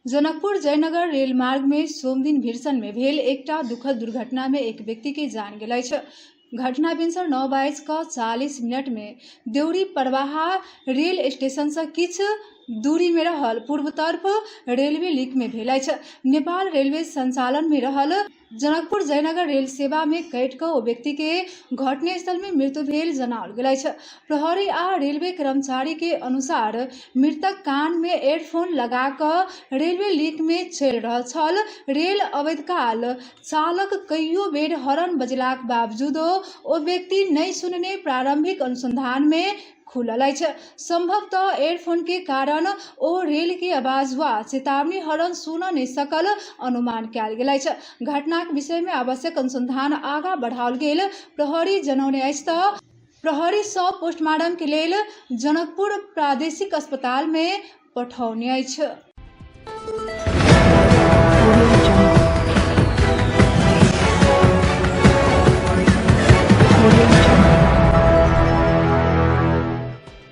Janakpur Jaynagar rail मार्ग में सोमदिन भीषण में भेल एकटा दुखद दुर्घटना में एक व्यक्ति के जान गेल अछि। घटना भिनसर 9:40 में देउरी परवाहा रेल स्टेशन से किछ दूरी में रहल पूर्व तरफ रेलवे लीक में भेल अछि। नेपाल रेलवे संचालन में रहल जनकपुर जयनगर रेल सेवा में कटि कऽ ओ व्यक्ति के घटनास्थल में मृत्यु भेल जनाओल गेल अछि। प्रहरी आ रेलवे कर्मचारी के अनुसार मृतक कान में एयरफोन लगा कऽ रेलवे लीक में चलि रहल छल। रेल अवैधकाल चालक कईयो बेर हॉर्न बजलाक बावजूदो ओ व्यक्ति नहीं सुनने प्रारंभिक अनुसंधान में खुलल अछि। संभवतः एयरफोन के कारण ओ रेल के आवाज वा चेतावनी हॉर्न सुन नहीं सकल अनुमान कयल गेल अछि। घटनाक विषय में आवश्यक अनुसंधान आगा बढ़ाओल गेल प्रहरी जनौने अछि तऽ प्रहरी पोस्टमार्टम के लेल जनकपुर प्रादेशिक अस्पताल में पठौने अछि।